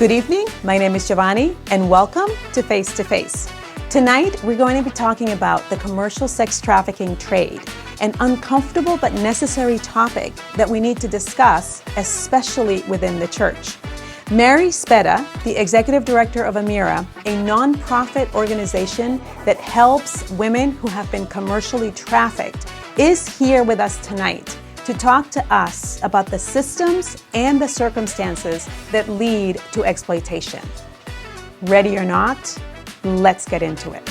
Good evening, my name is Giovanni, and welcome to Face to Face. Tonight, we're going to be talking about the commercial sex trafficking trade, an uncomfortable but necessary topic that we need to discuss, especially within the church. Mary Speta, the Executive Director of Amirah, a nonprofit organization that helps women who have been commercially trafficked, is here with us tonight to talk to us about the systems and the circumstances that lead to exploitation. Ready or not, let's get into it.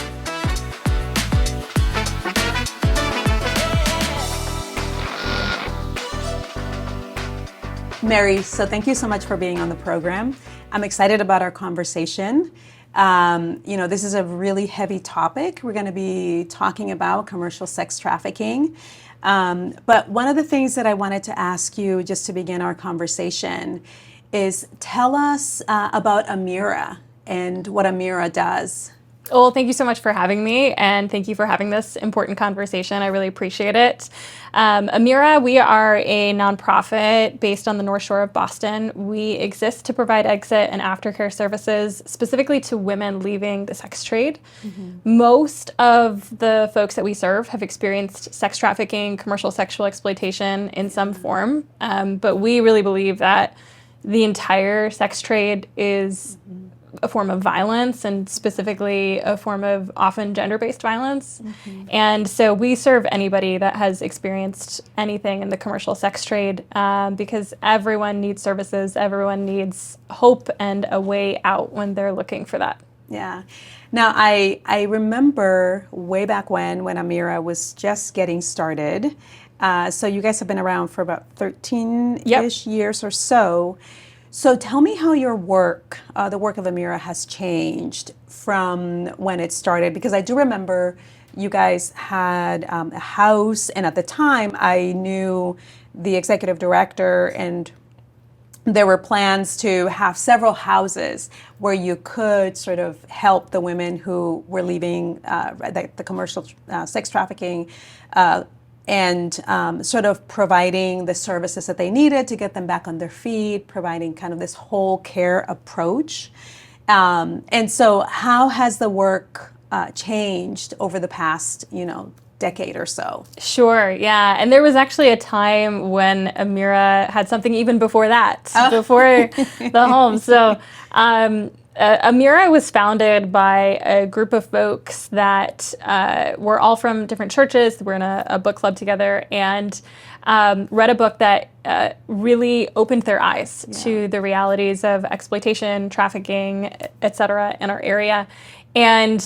Mary, so thank you so much for being on the program. I'm excited about our conversation. This is a really heavy topic. We're going to be talking about commercial sex trafficking. But one of the things that I wanted to ask you just to begin our conversation is tell us about Amirah and what Amirah does. Well, thank you so much for having me, and thank you for having this important conversation. I really appreciate it. Amirah, we are a nonprofit based on the North Shore of Boston. We exist to provide exit and aftercare services specifically to women leaving the sex trade. Mm-hmm. Most of the folks that we serve have experienced sex trafficking, commercial sexual exploitation in some form, but we really believe that the entire sex trade is a form of violence, and specifically a form of often gender-based violence. Mm-hmm. And so we serve anybody that has experienced anything in the commercial sex trade because everyone needs services, everyone needs hope and a way out when they're looking for that. Yeah. Now, I remember way back when Amirah was just getting started. So you guys have been around for about 13-ish years or so. So tell me how your work, the work of Amirah, has changed from when it started, because I do remember you guys had a house, and at the time I knew the executive director, and there were plans to have several houses where you could sort of help the women who were leaving the commercial sex trafficking and sort of providing the services that they needed to get them back on their feet, providing kind of this whole care approach. And so how has the work changed over the past, decade or so? Sure, yeah. And there was actually a time when Amirah had something even before that, before the home. So Amirah was founded by a group of folks that were all from different churches. We're in a book club together, and read a book that really opened their eyes to the realities of exploitation, trafficking, et cetera, in our area. And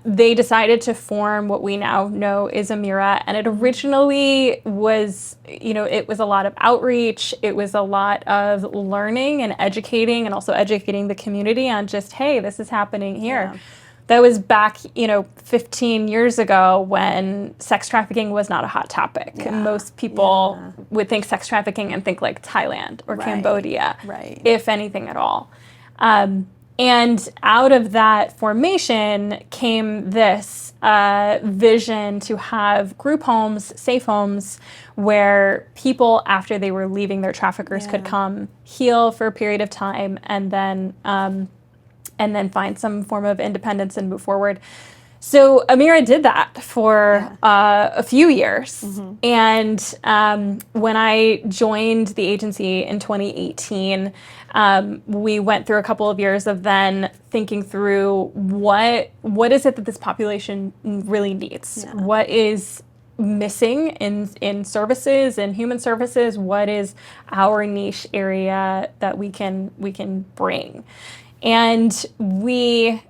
they decided to form what we now know is Amirah. And it originally was, it was a lot of outreach. It was a lot of learning and educating, and also educating the community on just, hey, this is happening here. Yeah. That was back, 15 years ago when sex trafficking was not a hot topic. Yeah. Most people would think sex trafficking and think like Thailand or Cambodia, if anything at all. And out of that formation came this vision to have group homes, safe homes, where people, after they were leaving their traffickers, could come heal for a period of time and then find some form of independence and move forward. So Amirah did that for a few years. Mm-hmm. And when I joined the agency in 2018, we went through a couple of years of then thinking through what is it that this population really needs? Yeah. What is missing in services and human services? What is our niche area that we can bring? And we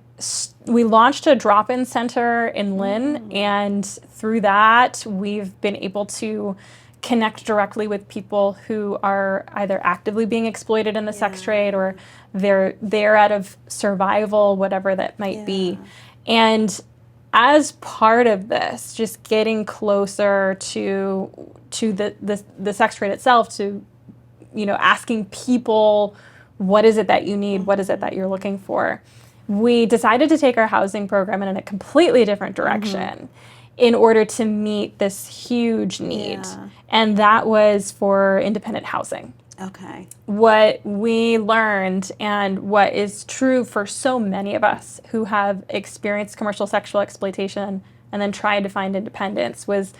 launched a drop-in center in Lynn, and through that, we've been able to connect directly with people who are either actively being exploited in the sex trade, or they're out of survival, whatever that might be. And as part of this, just getting closer to the sex trade itself, to asking people, what is it that you need? What is it that you're looking for? We decided to take our housing program in a completely different direction in order to meet this huge need. Yeah. And that was for independent housing. Okay. What we learned, and what is true for so many of us who have experienced commercial sexual exploitation and then tried to find independence, was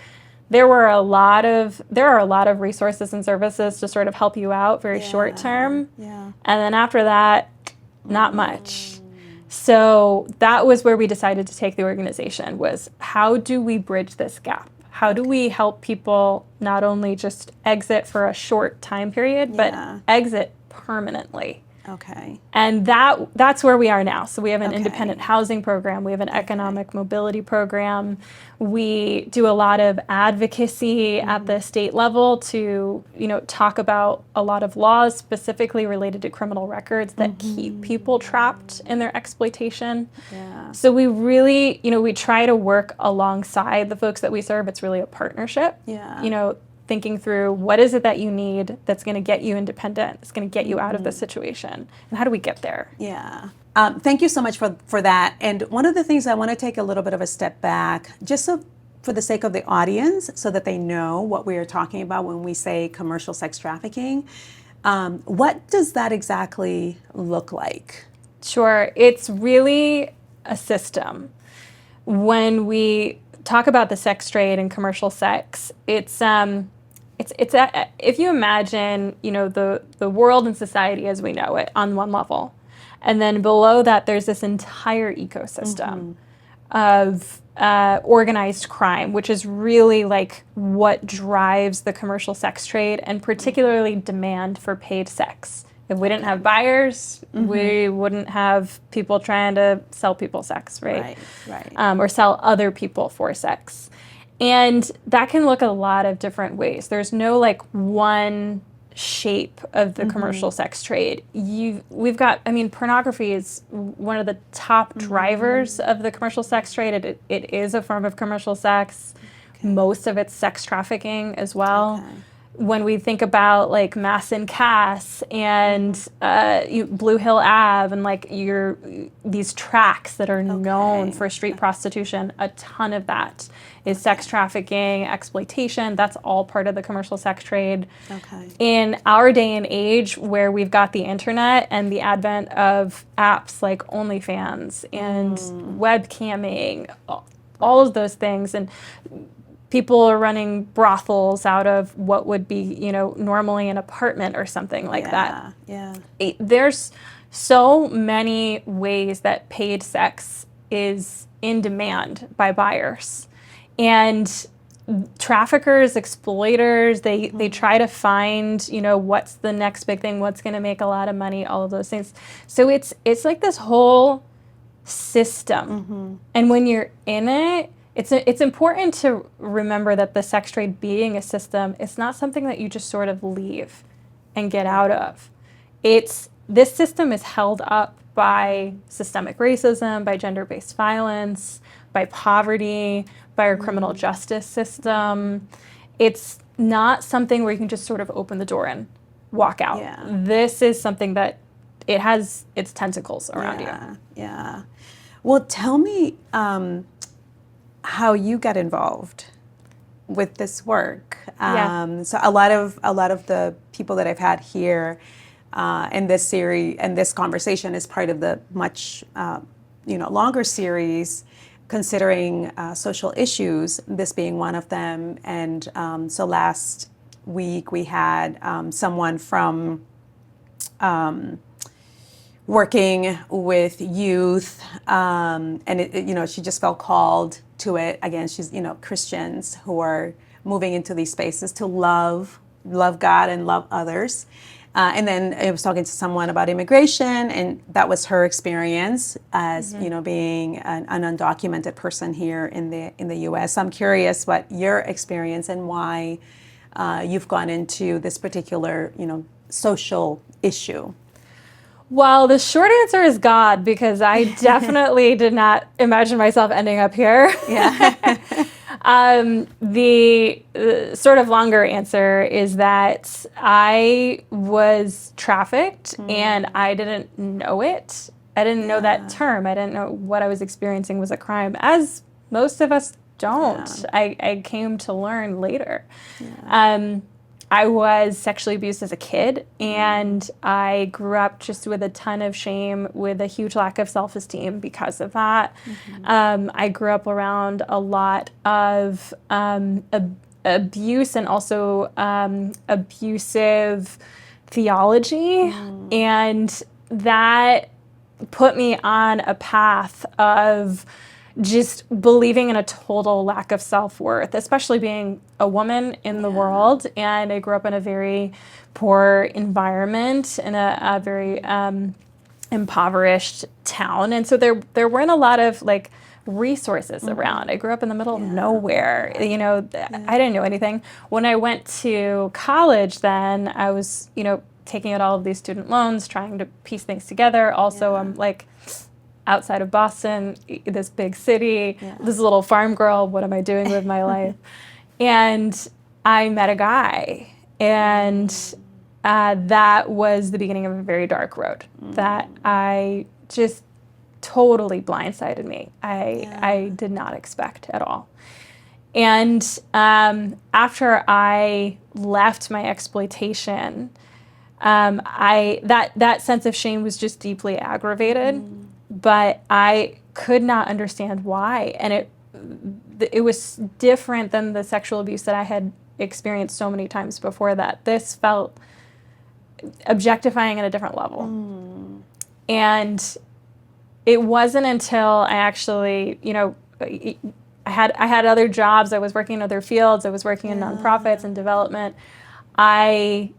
there are a lot of resources and services to sort of help you out very short term. Yeah. And then after that, not much. So that was where we decided to take the organization, was how do we bridge this gap? How do we help people not only just exit for a short time period, but exit permanently? Okay. And that's where we are now. So we have an independent housing program. We have an economic mobility program. We do a lot of advocacy at the state level to, talk about a lot of laws specifically related to criminal records that keep people trapped in their exploitation. Yeah. So we really, we try to work alongside the folks that we serve. It's really a partnership. Yeah. Thinking through what is it that you need that's going to get you independent, it's going to get you out of the situation, and how do we get there? Yeah. Thank you so much for that. And one of the things I want to take a little bit of a step back, just so for the sake of the audience, so that they know what we are talking about when we say commercial sex trafficking. What does that exactly look like? Sure. It's really a system. When we talk about the sex trade and commercial sex, it's if you imagine, the world and society as we know it on one level, and then below that there's this entire ecosystem of organized crime, which is really like what drives the commercial sex trade, and particularly demand for paid sex. If we didn't have buyers, we wouldn't have people trying to sell people sex, right? Right. Or sell other people for sex. And that can look a lot of different ways. There's no like one shape of the commercial sex trade. We've got, pornography is one of the top drivers of the commercial sex trade. It is a form of commercial sex. Most of it's sex trafficking as well. When we think about like Mass and Cass and Blue Hill Ave and like these tracks that are known for street prostitution, a ton of that is sex trafficking, exploitation. That's all part of the commercial sex trade. In our day and age, where we've got the internet and the advent of apps like OnlyFans and webcamming, all of those things, and people are running brothels out of what would be, normally an apartment or something like that. Yeah. There's so many ways that paid sex is in demand by buyers. And traffickers, exploiters, they try to find, what's the next big thing, what's going to make a lot of money, all of those things. So it's like this whole system. And when you're in it, it's important to remember that the sex trade being a system, it's not something that you just sort of leave and get out of. This system is held up by systemic racism, by gender-based violence, by poverty, by our criminal justice system. It's not something where you can just sort of open the door and walk out. This is something that it has its tentacles around you. Yeah. Well, tell me how you got involved with this work. So a lot of the people that I've had here in this series and this conversation is part of the much longer series considering social issues, this being one of them. And so last week we had someone from working with youth, and she just felt called to it. Again, she's Christians who are moving into these spaces to love God and love others. And then I was talking to someone about immigration, and that was her experience as being an undocumented person here in the U.S. So I'm curious what your experience and why you've gone into this particular social issue. Well, the short answer is God, because I definitely did not imagine myself ending up here. The sort of longer answer is that I was trafficked and I didn't know it. I didn't know that term. I didn't know what I was experiencing was a crime, as most of us don't. I came to learn later. I was sexually abused as a kid, and I grew up just with a ton of shame, with a huge lack of self-esteem because of that. I grew up around a lot of abuse and also abusive theology, and that put me on a path of just believing in a total lack of self-worth, especially being a woman in the world. And I grew up in a very poor environment, in a very impoverished town. And so there weren't a lot of like resources around. I grew up in the middle of nowhere. You know, I didn't know anything. When I went to college, then I was, you know, taking out all of these student loans, trying to piece things together. Also, I'm like outside of Boston, this big city, this little farm girl, what am I doing with my life? And I met a guy, and that was the beginning of a very dark road that I just totally blindsided me. I did not expect at all. And after I left my exploitation, that sense of shame was just deeply aggravated, but I could not understand why. And it was different than the sexual abuse that I had experienced so many times before that. This felt objectifying at a different level. And it wasn't until I actually, you know, I had other jobs. I was working in other fields. I was working in nonprofits and development. I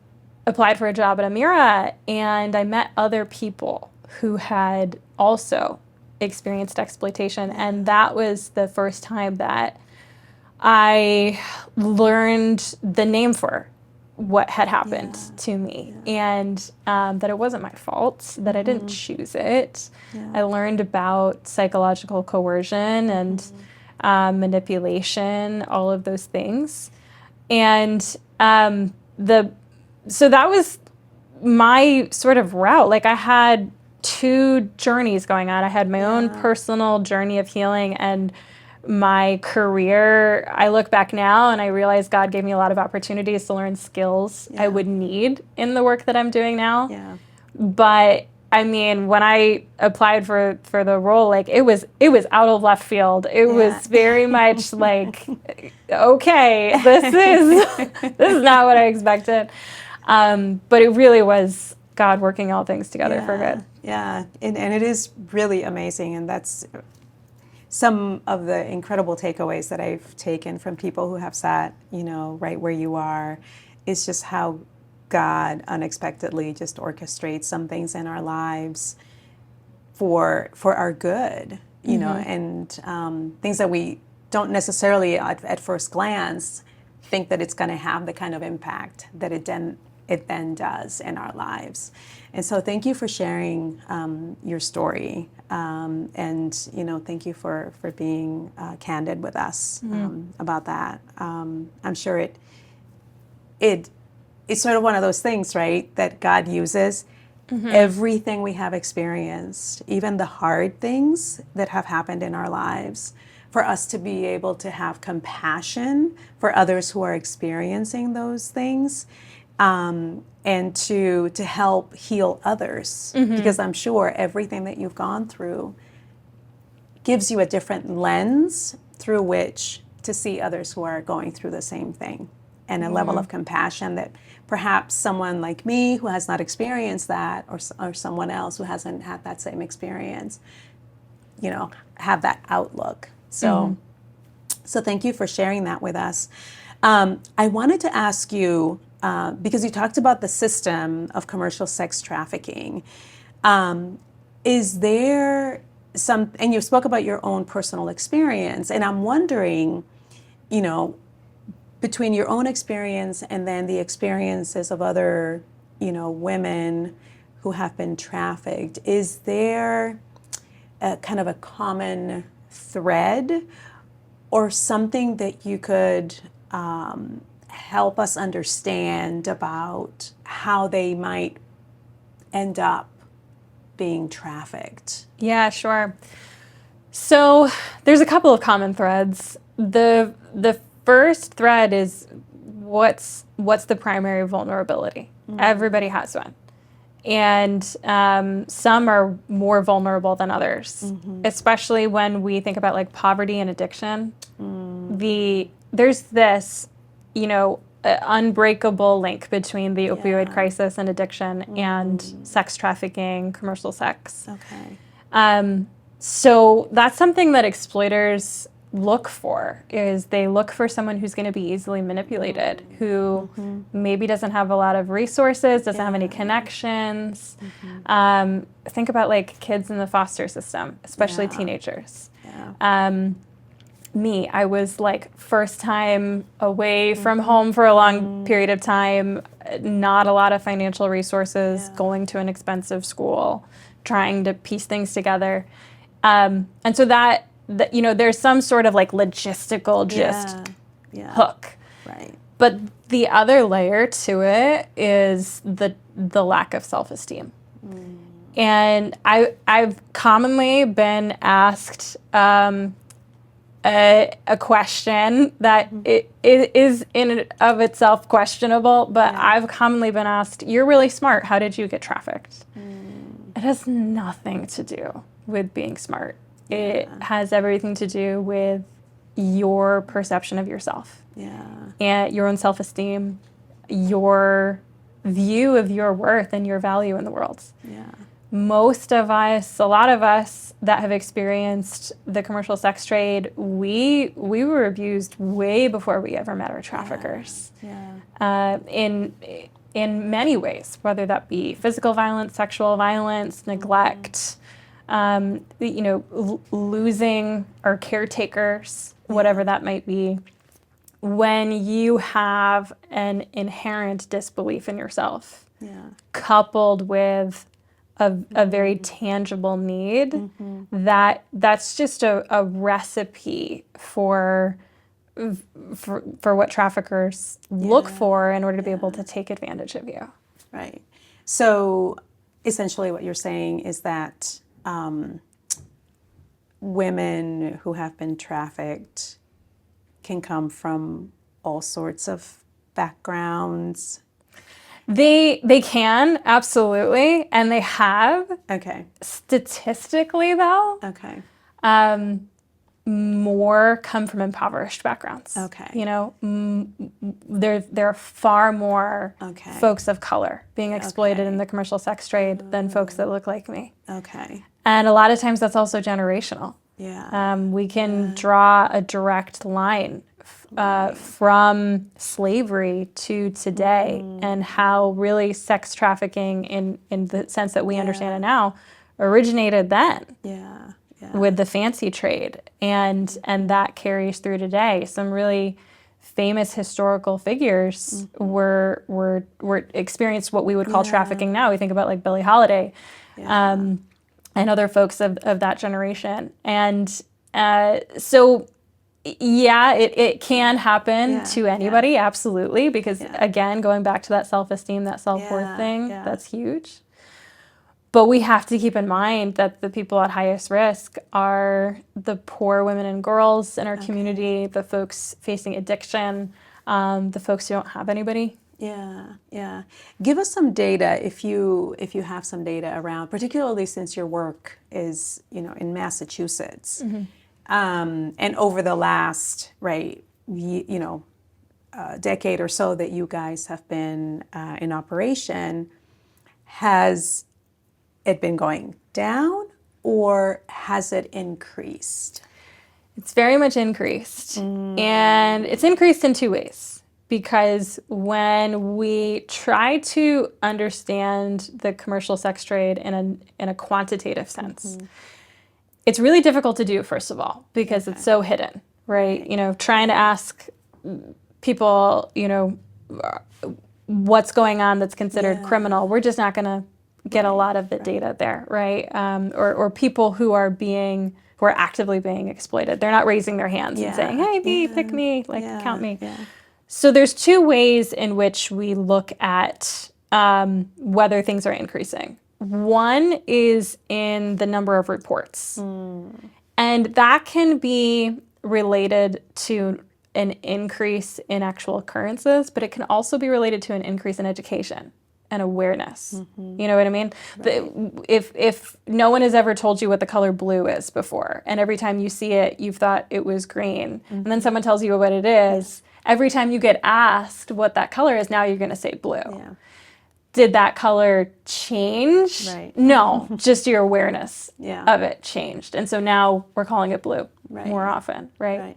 applied for a job at Amirah, and I met other people who had also experienced exploitation. And that was the first time that I learned the name for what had happened to me, and that it wasn't my fault, that I didn't choose it. I learned about psychological coercion and manipulation, all of those things. And so that was my sort of route. Like, I had two journeys going on. I had my own personal journey of healing, and my career. I look back now and I realize God gave me a lot of opportunities to learn skills I would need in the work that I'm doing now. But I mean, when I applied for the role, like it was out of left field. It was very much like, okay, this is not what I expected. But it really was God working all things together for good. Yeah, and it is really amazing, and that's some of the incredible takeaways that I've taken from people who have sat, you know, right where you are, is just how God unexpectedly just orchestrates some things in our lives for our good, you know, and things that we don't necessarily at first glance think that it's going to have the kind of impact that it then does in our lives. And so thank you for sharing your story, and you know, thank you for being candid with us about that. I'm sure it's sort of one of those things, right, that God uses everything we have experienced, even the hard things that have happened in our lives, for us to be able to have compassion for others who are experiencing those things. And to help heal others, because I'm sure everything that you've gone through gives you a different lens through which to see others who are going through the same thing, and a level of compassion that perhaps someone like me who has not experienced that, or someone else who hasn't had that same experience, you know, have that outlook. So thank you for sharing that with us. I wanted to ask you, because you talked about the system of commercial sex trafficking, is there and you spoke about your own personal experience, and I'm wondering, you know, between your own experience and then the experiences of other, you know, women who have been trafficked, is there a kind of a common thread or something that you could help us understand about how they might end up being trafficked? Yeah, sure. So there's a couple of common threads. The first thread is what's the primary vulnerability? Everybody has one. And some are more vulnerable than others, especially when we think about like poverty and addiction. There's this, unbreakable link between the opioid crisis and addiction and sex trafficking, commercial sex. Okay. So that's something that exploiters look for, is they look for someone who's going to be easily manipulated, who maybe doesn't have a lot of resources, doesn't have any connections. Think about like kids in the foster system, especially teenagers. I was like first time away from home for a long period of time, not a lot of financial resources, going to an expensive school, trying to piece things together. And so that there's some sort of like logistical hook. Right. But the other layer to it is the lack of self-esteem. And I've commonly been asked a question that it is in and of itself questionable, but I've commonly been asked, "You're really smart. How did you get trafficked?" It has nothing to do with being smart. It has everything to do with your perception of yourself. And your own self-esteem, your view of your worth and your value in the world. Most of us, a lot of us that have experienced the commercial sex trade, we were abused way before we ever met our traffickers. In many ways, whether that be physical violence, sexual violence, neglect, losing our caretakers, whatever that might be. When you have an inherent disbelief in yourself, coupled with a very tangible need, that's just a recipe for what traffickers look for in order to be able to take advantage of you. Right. So essentially what you're saying is that women who have been trafficked can come from all sorts of backgrounds. They can, absolutely, and they have. Okay. Statistically, though, more come from impoverished backgrounds. Okay. There are far more folks of color being exploited in the commercial sex trade than folks that look like me. Okay. And a lot of times that's also generational. Yeah. We can draw a direct line from slavery to today, and how really sex trafficking in the sense that we understand it now originated then. With the fancy trade, and that carries through today. Some really famous historical figures were experienced what we would call trafficking now. We think about like Billie Holiday, and other folks of that generation. And so it can happen to anybody, absolutely, because again, going back to that self-esteem, that self-worth thing, that's huge. But we have to keep in mind that the people at highest risk are the poor women and girls in our community, the folks facing addiction, the folks who don't have anybody. Yeah. Give us some data if you have some data around, particularly since your work is in Massachusetts, and over the last decade or so that you guys have been in operation, has it been going down or has it increased? It's very much increased. And it's increased in two ways. Because when we try to understand the commercial sex trade in a quantitative sense, it's really difficult to do, first of all, because it's so hidden, right? Trying to ask people, what's going on that's considered criminal, we're just not going to get a lot of the data there, right? Or people who are actively being exploited. They're not raising their hands and saying, "Hey, me, pick me, count me." So there's two ways in which we look at whether things are increasing. One is in the number of reports. And that can be related to an increase in actual occurrences, but it can also be related to an increase in education and awareness. You know what I mean? Right. If no one has ever told you what the color blue is before, and every time you see it, you've thought it was green, and then someone tells you what it is, every time you get asked what that color is, now you're going to say blue. Yeah. Did that color change? Right. No, just your awareness Yeah. of it changed. And so now we're calling it blue Right. more often, right?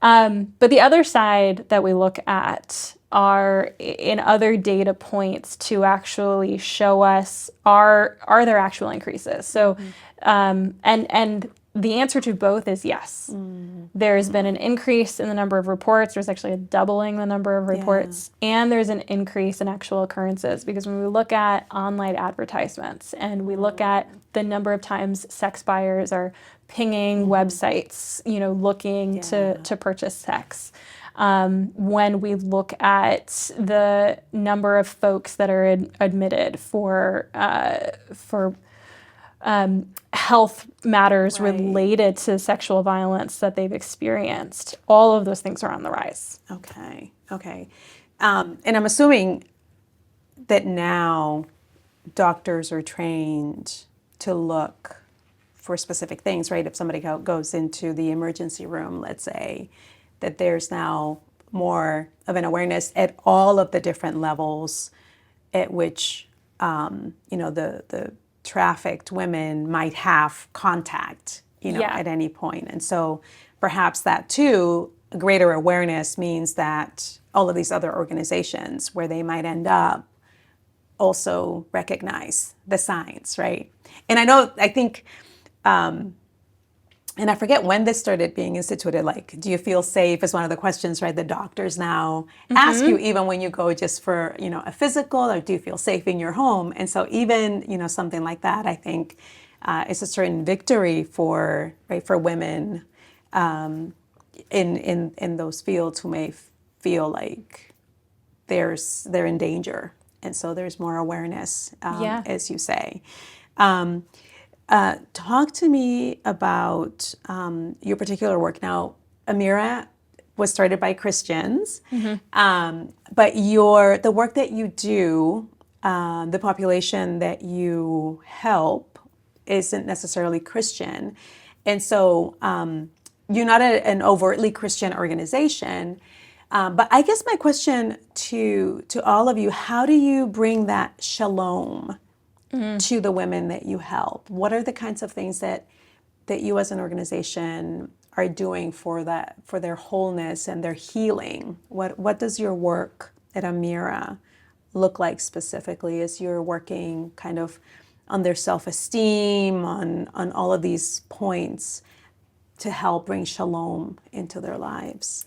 Right. But the other side that we look at are in other data points to actually show us are there actual increases. So, and the answer to both is yes. There's been an increase in the number of reports. There's actually a doubling the number of reports, and there's an increase in actual occurrences, because when we look at online advertisements and we look at the number of times sex buyers are pinging websites, looking to purchase sex. When we look at the number of folks that are admitted for health matters related to sexual violence that they've experienced, all of those things are on the rise. Okay. And I'm assuming that now doctors are trained to look for specific things, right? If somebody goes into the emergency room, let's say, that there's now more of an awareness at all of the different levels at which, the trafficked women might have contact, at any point. And so perhaps that too, greater awareness means that all of these other organizations where they might end up also recognize the signs, right? And I think, and I forget when this started being instituted, like, do you feel safe is one of the questions, right? The doctors now ask you even when you go just for, a physical, or do you feel safe in your home? And so even, something like that, I think is a certain victory for women in those fields who may feel like they're in danger. And so there's more awareness, as you say. Talk to me about your particular work. Now, Amirah was started by Christians, but the work that you do, the population that you help, isn't necessarily Christian, and so you're not an overtly Christian organization. But I guess my question to all of you: how do you bring that shalom to the women that you help? What are the kinds of things that you as an organization are doing for their wholeness and their healing? What does your work at Amirah look like specifically as you're working kind of on their self-esteem, on all of these points to help bring shalom into their lives?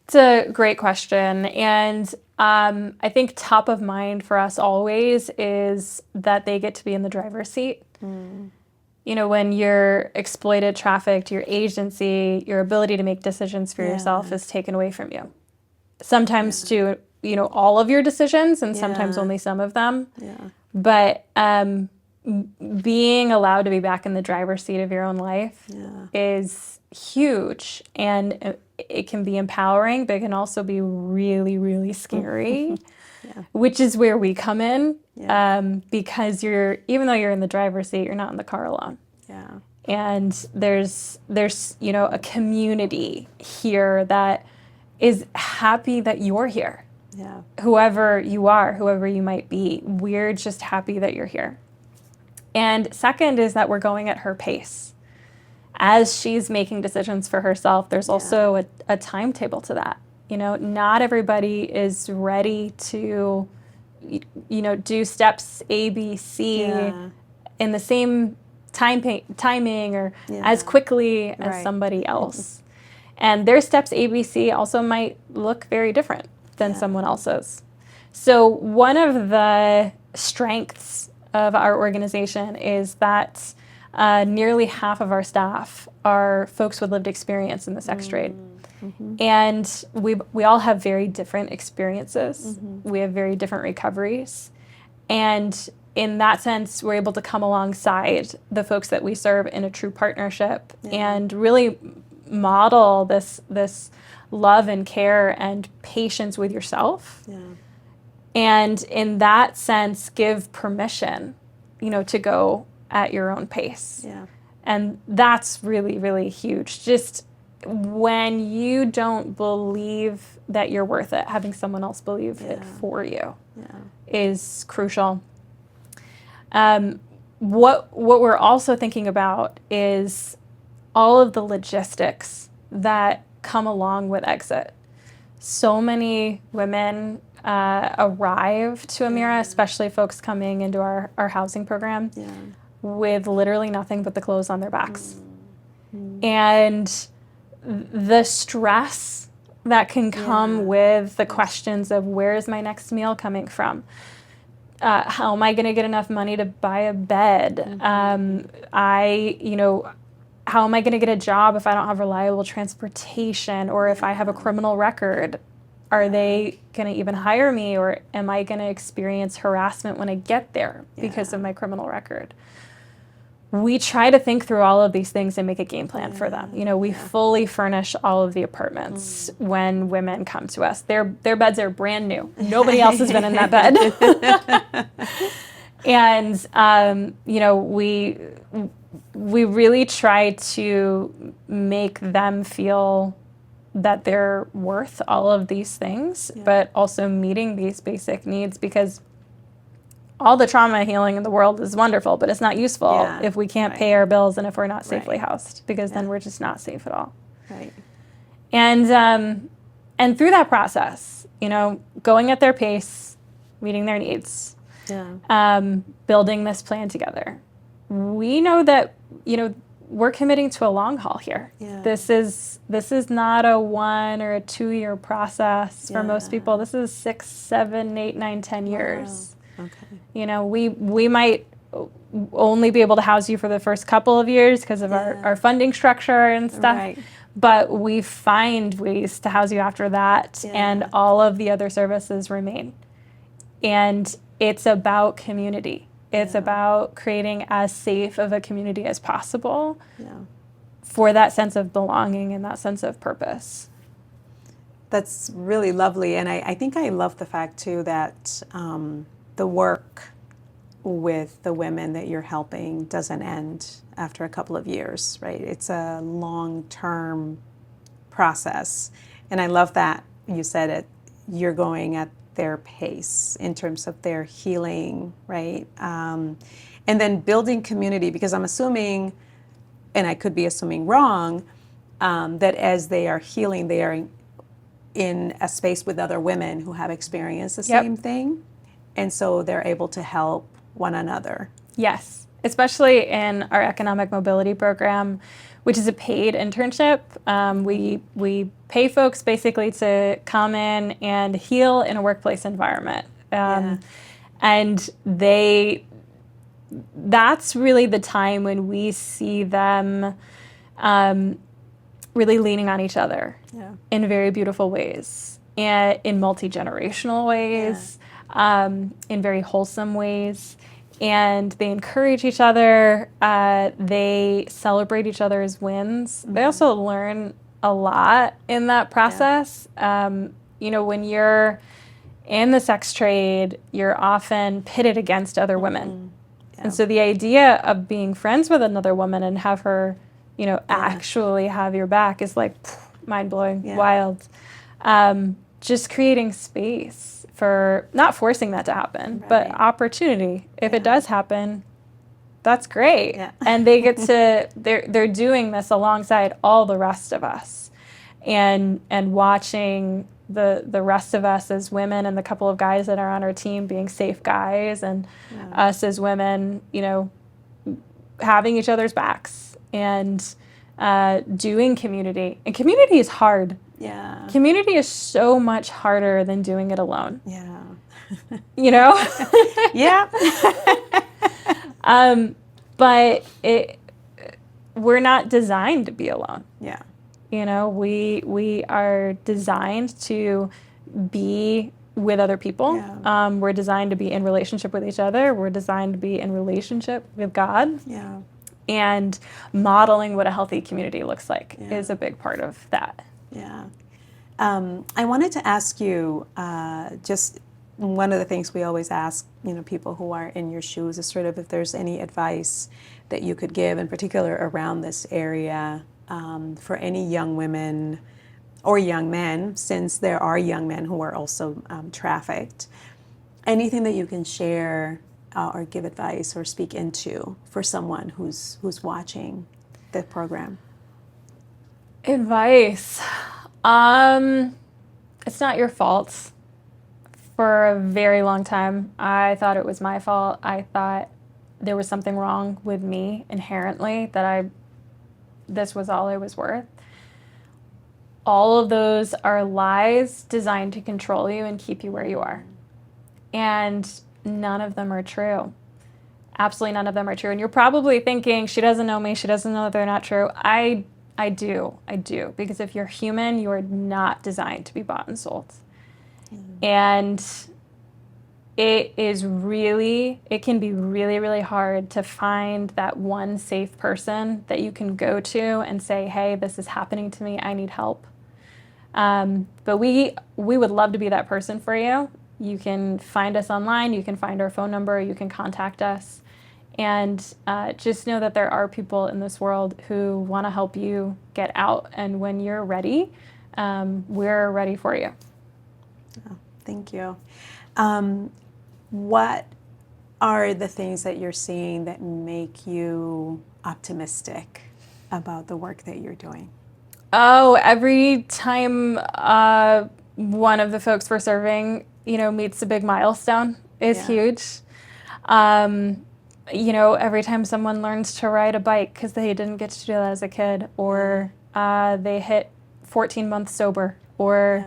It's a great question. And I think top of mind for us always is that they get to be in the driver's seat. When you're exploited, trafficked, your agency, your ability to make decisions for yourself is taken away from you. Sometimes to, all of your decisions, and sometimes only some of them. But being allowed to be back in the driver's seat of your own life is huge. And it can be empowering, but it can also be really, really scary, which is where we come in, because even though you're in the driver's seat, you're not in the car alone. And there's a community here that is happy that you're here. Whoever you are, whoever you might be, we're just happy that you're here. And second is that we're going at her pace. As she's making decisions for herself, there's also a timetable to that. Not everybody is ready to, do steps A, B, C in the same timing or as quickly as somebody else. And their steps A, B, C also might look very different than someone else's. So one of the strengths of our organization is that nearly half of our staff are folks with lived experience in the sex trade. And we all have very different experiences. We have very different recoveries. And in that sense, we're able to come alongside the folks that we serve in a true partnership and really model this love and care and patience with yourself. Yeah. And in that sense, give permission, to go at your own pace. Yeah. And that's really, really huge. Just when you don't believe that you're worth it, having someone else believe it for you is crucial. What we're also thinking about is all of the logistics that come along with exit. So many women arrive to Amirah, especially folks coming into our housing program, with literally nothing but the clothes on their backs. And the stress that can come with the questions of where is my next meal coming from? How am I going to get enough money to buy a bed? How am I going to get a job if I don't have reliable transportation, or if I have a criminal record? Are they going to even hire me, or am I going to experience harassment when I get there because of my criminal record? We try to think through all of these things and make a game plan for them. We fully furnish all of the apartments when women come to us. Their beds are brand new. Nobody else has been in that bed. And, we really try to make them feel that they're worth all of these things, but also meeting these basic needs, because all the trauma healing in the world is wonderful, but it's not useful if we can't pay our bills and if we're not safely housed, because then we're just not safe at all. Right. And through that process, going at their pace, meeting their needs, building this plan together, we know that, we're committing to a long haul here. Yeah. This is not a 1 or a 2 year process for most people. This is 6, 7, 8, 9, 10 years. Wow. Okay. We might only be able to house you for the first couple of years because of our funding structure and stuff. Right. But we find ways to house you after that, and all of the other services remain. And it's about community. It's about creating as safe of a community as possible for that sense of belonging and that sense of purpose. That's really lovely. And I think I love the fact, too, that the work with the women that you're helping doesn't end after a couple of years, right? It's a long-term process. And I love that you said it, you're going at their pace in terms of their healing, right? And then building community, because I'm assuming, and I could be assuming wrong, that as they are healing, they are in a space with other women who have experienced the same thing. And so they're able to help one another. Yes, especially in our economic mobility program, which is a paid internship. We pay folks basically to come in and heal in a workplace environment. And that's really the time when we see them really leaning on each other in very beautiful ways, and in multi-generational ways, in very wholesome ways. And they encourage each other. They celebrate each other's wins. Mm-hmm. They also learn a lot in that process. When you're in the sex trade, you're often pitted against other women. Yeah. And so the idea of being friends with another woman and have her, actually have your back is like mind-blowing, wild. Just creating space for, not forcing that to happen, but opportunity. If it does happen, that's great. Yeah. And they get to, they're doing this alongside all the rest of us, and watching the rest of us as women and the couple of guys that are on our team being safe guys, and us as women, having each other's backs and doing community. And community is hard. Yeah. Community is so much harder than doing it alone. Yeah. Yeah. But we're not designed to be alone. Yeah. We are designed to be with other people. Yeah. We're designed to be in relationship with each other. We're designed to be in relationship with God. Yeah. And modeling what a healthy community looks like is a big part of that. Yeah. I wanted to ask you just one of the things we always ask, people who are in your shoes is sort of if there's any advice that you could give, in particular around this area, for any young women or young men, since there are young men who are also trafficked. Anything that you can share or give advice or speak into for someone who's watching the program? Advice. It's not your fault. For a very long time, I thought it was my fault. I thought there was something wrong with me inherently, that this was all I was worth. All of those are lies designed to control you and keep you where you are. And none of them are true. Absolutely none of them are true. And you're probably thinking, she doesn't know me, she doesn't know that they're not true. I do. Because if you're human, you are not designed to be bought and sold. And it can be really, really hard to find that one safe person that you can go to and say, hey, this is happening to me, I need help. But we would love to be that person for you. You can find us online, you can find our phone number, you can contact us. And just know that there are people in this world who want to help you get out. And when you're ready, we're ready for you. Oh, thank you. What are the things that you're seeing that make you optimistic about the work that you're doing? Oh, every time one of the folks we're serving, meets a big milestone is huge. Every time someone learns to ride a bike because they didn't get to do that as a kid, or they hit 14 months sober, or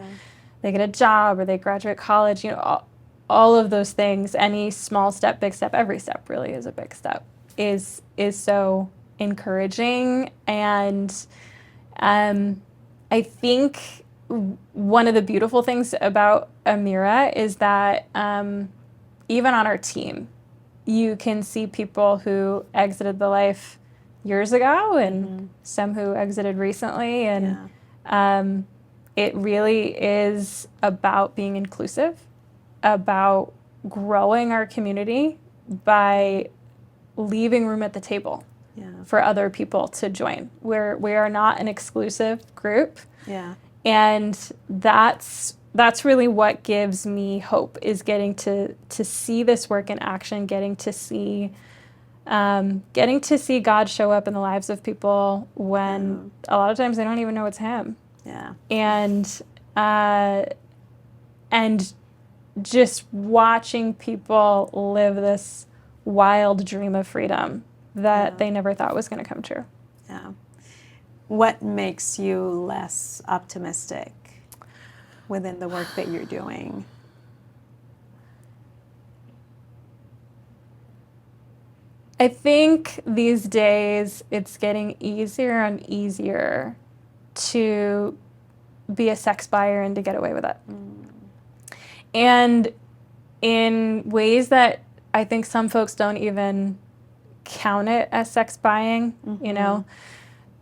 they get a job, or they graduate college, all of those things, any small step, big step, every step really is a big step, is so encouraging. And I think one of the beautiful things about Amirah is that even on our team, you can see people who exited the life years ago, and some who exited recently. And it really is about being inclusive, about growing our community by leaving room at the table for other people to join. We are not an exclusive group. And that's really what gives me hope, is getting to see this work in action, getting to see God show up in the lives of people when a lot of times they don't even know it's Him. And just watching people live this wild dream of freedom that they never thought was going to come true. What makes you less optimistic within the work that you're doing? I think these days it's getting easier and easier to be a sex buyer and to get away with it. And in ways that I think some folks don't even count it as sex buying,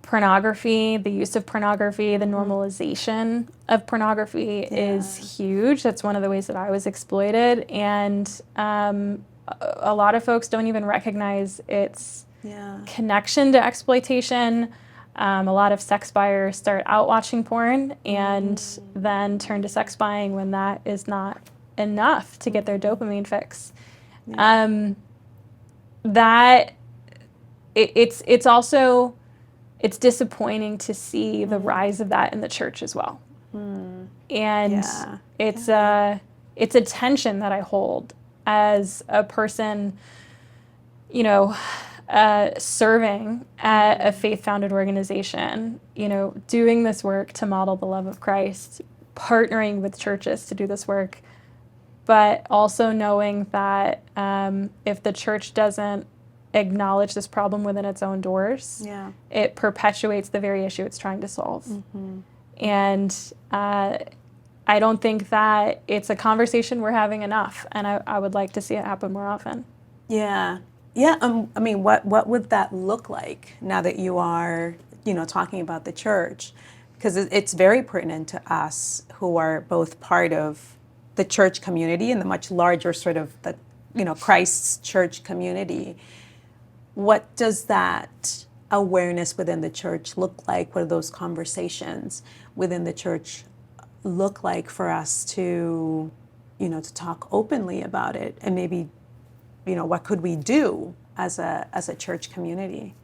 pornography, the use of pornography, the normalization of pornography is huge. That's one of the ways that I was exploited. And a lot of folks don't even recognize its connection to exploitation. A lot of sex buyers start out watching porn and then turn to sex buying when that is not enough to get their dopamine fix. It's disappointing to see the rise of that in the church as well. And it's a tension that I hold as a person, serving at a faith-founded organization, doing this work to model the love of Christ, partnering with churches to do this work, but also knowing that if the church doesn't acknowledge this problem within its own doors, it perpetuates the very issue it's trying to solve. And I don't think that it's a conversation we're having enough, and I would like to see it happen more often. I mean, what would that look like now that you are, talking about the church? because it's very pertinent to us who are both part of the church community and the much larger sort of the, Christ's church community. What does that awareness within the church look like? What do those conversations within the church look like for us to, to talk openly about it? And maybe, what could we do as a church community?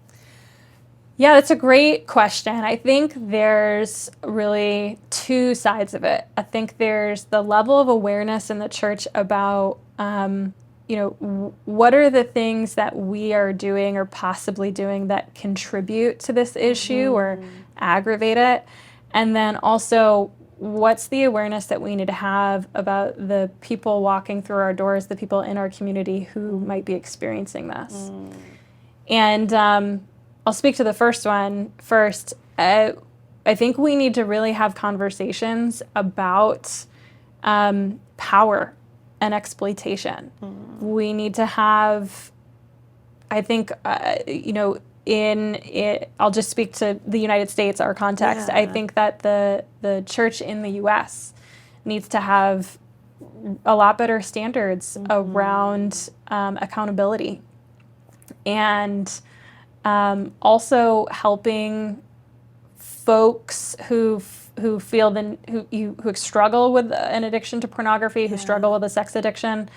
Yeah, that's a great question. I think there's really two sides of it. I think there's the level of awareness in the church about, what are the things that we are doing or possibly doing that contribute to this issue or aggravate it. And then also, what's the awareness that we need to have about the people walking through our doors, the people in our community who might be experiencing this. And I'll speak to the first one first. I think we need to really have conversations about power and exploitation. We need to have, I think, I'll just speak to the United States, our context. Yeah. I think that the church in the U.S. needs to have a lot better standards around accountability, and also helping folks who struggle with an addiction to pornography, who struggle with a sex addiction,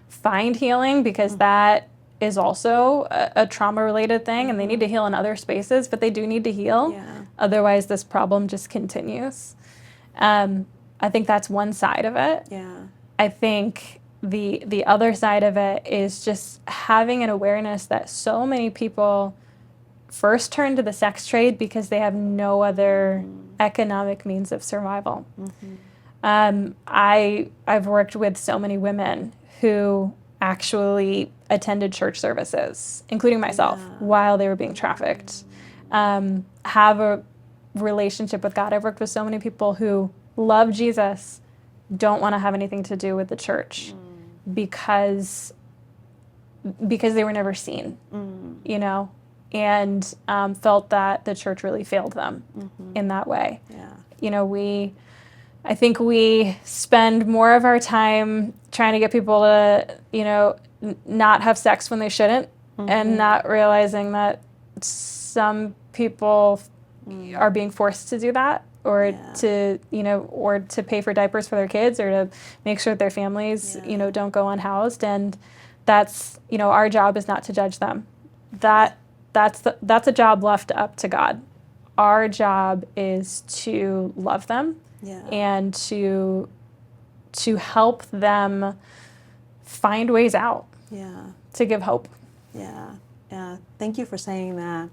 find healing, because that is also a trauma-related thing, and they need to heal in other spaces, but they do need to heal. Yeah. Otherwise, this problem just continues. I think that's one side of it. Yeah. I think the other side of it is just having an awareness that so many people first turn to the sex trade because they have no other economic means of survival. I've worked with so many women who actually attended church services, including myself, while they were being trafficked, have a relationship with God. I've worked with so many people who love Jesus, don't want to have anything to do with the church because they were never seen, and felt that the church really failed them in that way. Yeah. I think we spend more of our time trying to get people to, not have sex when they shouldn't, and not realizing that some people are being forced to do that, or to pay for diapers for their kids, or to make sure that their families, don't go unhoused. And that's, our job is not to judge them. That's a job left up to God. Our job is to love them and to help them find ways out. Yeah. To give hope. Yeah. Yeah. Thank you for saying that.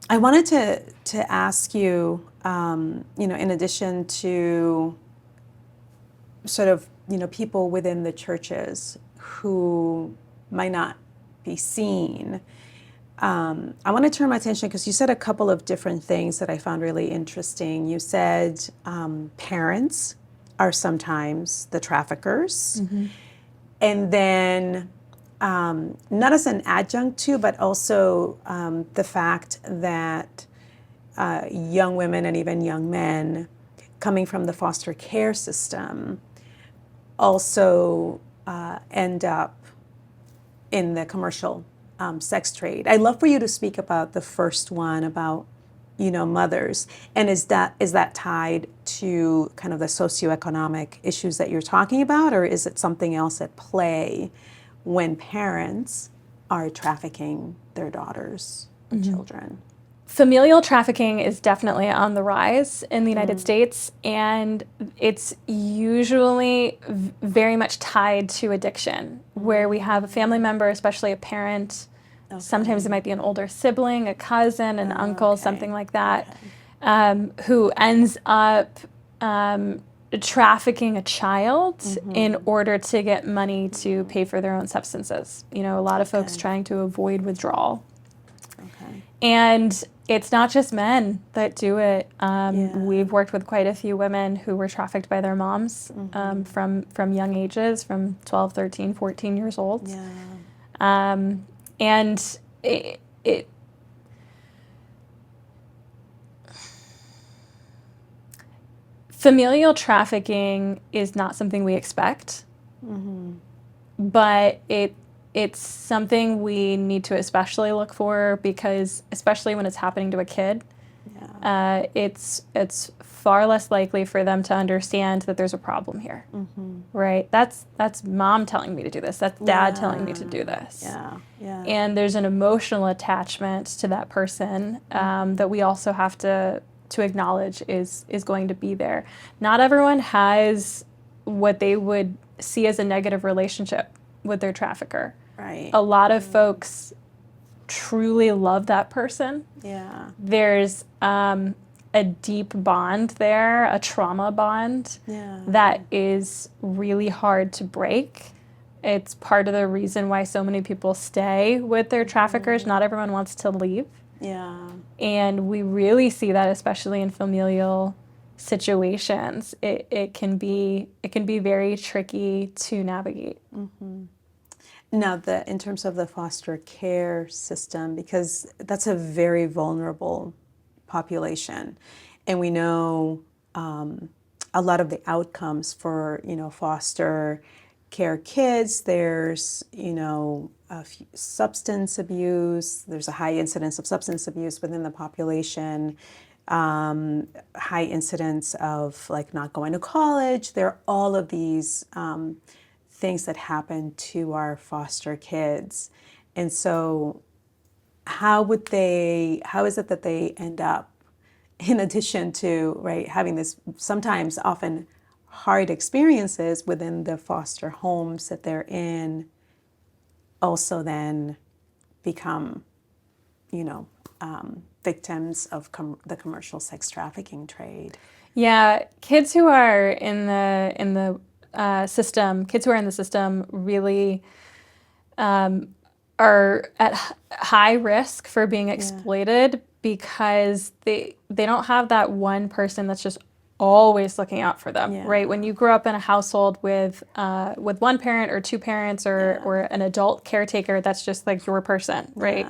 I wanted to ask you, in addition to sort of, people within the churches who might not be seen, I want to turn my attention, because you said a couple of different things that I found really interesting. You said parents are sometimes the traffickers, and then not as an adjunct to, but also the fact that young women and even young men coming from the foster care system also end up in the commercial sex trade. I'd love for you to speak about the first one, about mothers, and is that tied to kind of the socioeconomic issues that you're talking about, or is it something else at play when parents are trafficking their daughters and children? Familial trafficking is definitely on the rise in the United States, and it's usually very much tied to addiction, where we have a family member, especially a parent. Okay. Sometimes it might be an older sibling, a cousin, an uncle, something like that, who ends up trafficking a child in order to get money to pay for their own substances. A lot of folks trying to avoid withdrawal. Okay. And it's not just men that do it. We've worked with quite a few women who were trafficked by their moms from young ages, from 12, 13, 14 years old. And familial trafficking is not something we expect, but it's something we need to especially look for, because especially when it's happening to a kid, it's far less likely for them to understand that there's a problem here, right? That's mom telling me to do this. That's dad telling me to do this. And there's an emotional attachment to that person that we also have to acknowledge is going to be there. Not everyone has what they would see as a negative relationship with their trafficker. Right. A lot of folks truly love that person. Yeah. There's a deep bond there, a trauma bond that is really hard to break. It's part of the reason why so many people stay with their traffickers. Not everyone wants to leave. Yeah. And we really see that, especially in familial situations. It can be very tricky to navigate. Now, in terms of the foster care system, because that's a very vulnerable population, and we know a lot of the outcomes for foster care kids. There's substance abuse. There's a high incidence of substance abuse within the population. High incidence of like not going to college. There are all of these things that happen to our foster kids. And so how is it that they end up, in addition to, right, having this sometimes often hard experiences within the foster homes that they're in, also then become, victims of the commercial sex trafficking trade? Yeah, kids who are in the system, kids who are in the system really are at high risk for being exploited because they don't have that one person that's just always looking out for them, right? When you grow up in a household with one parent or two parents or an adult caretaker, that's just like your person, right?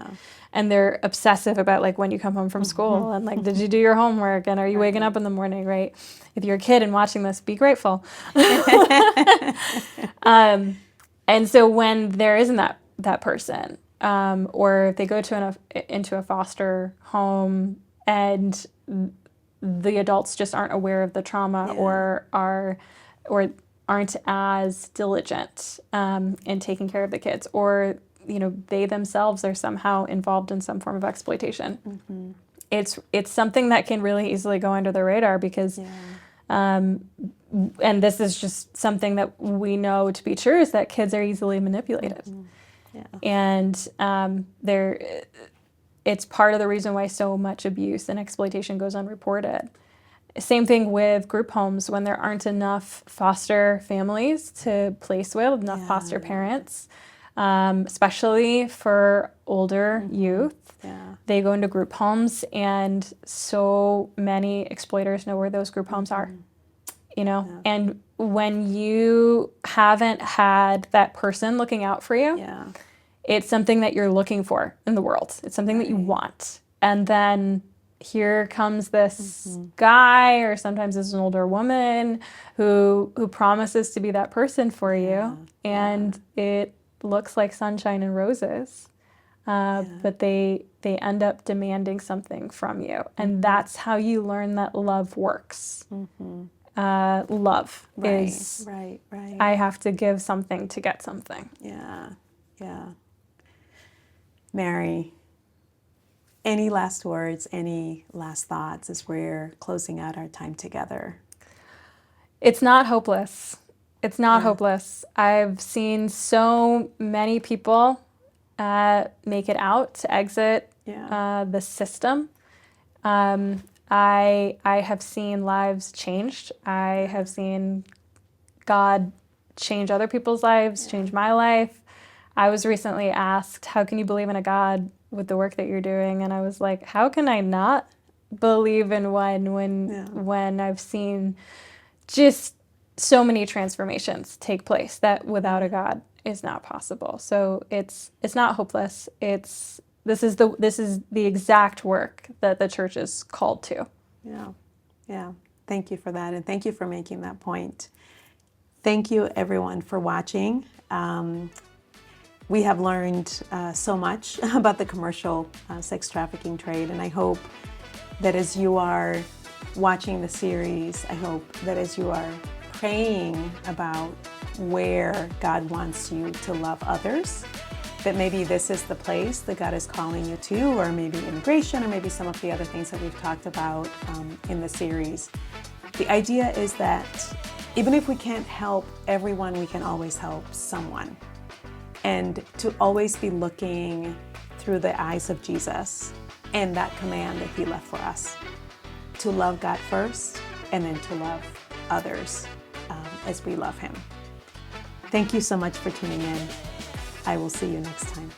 And they're obsessive about like when you come home from school and like, did you do your homework? And are you waking up in the morning, right? If you're a kid and watching this, be grateful. And so when there isn't that person, or if they go into a foster home and the adults just aren't aware of the trauma or aren't as diligent in taking care of the kids, or they themselves are somehow involved in some form of exploitation. It's something that can really easily go under the radar because and this is just something that we know to be true, is that kids are easily manipulated. And it's part of the reason why so much abuse and exploitation goes unreported. Same thing with group homes. When there aren't enough foster families to place with, enough foster parents, especially for older youth, they go into group homes, and so many exploiters know where those group homes are. And when you haven't had that person looking out for you, it's something that you're looking for in the world. It's something that you want. And then here comes this guy, or sometimes it's an older woman who promises to be that person for you. And it looks like sunshine and roses. But they end up demanding something from you. And that's how you learn that love works. Love is, I have to give something to get something. Mary, any last words, any last thoughts as we're closing out our time together? It's not hopeless. It's not hopeless. I've seen so many people make it out to exit the system. I have seen lives changed. I have seen God change other people's lives, change my life. I was recently asked, how can you believe in a God with the work that you're doing? And I was like, how can I not believe in one when I've seen just so many transformations take place that without a God is not possible. So it's not hopeless. This is the exact work that the church is called to. Yeah. Thank you for that, and thank you for making that point. Thank you, everyone, for watching. We have learned so much about the commercial sex trafficking trade, and I hope that as you are watching the series, I hope that as you are praying about where God wants you to love others, that maybe this is the place that God is calling you to, or maybe immigration, or maybe some of the other things that we've talked about in the series. The idea is that even if we can't help everyone, we can always help someone. And to always be looking through the eyes of Jesus and that command that he left for us, to love God first and then to love others as we love him. Thank you so much for tuning in. I will see you next time.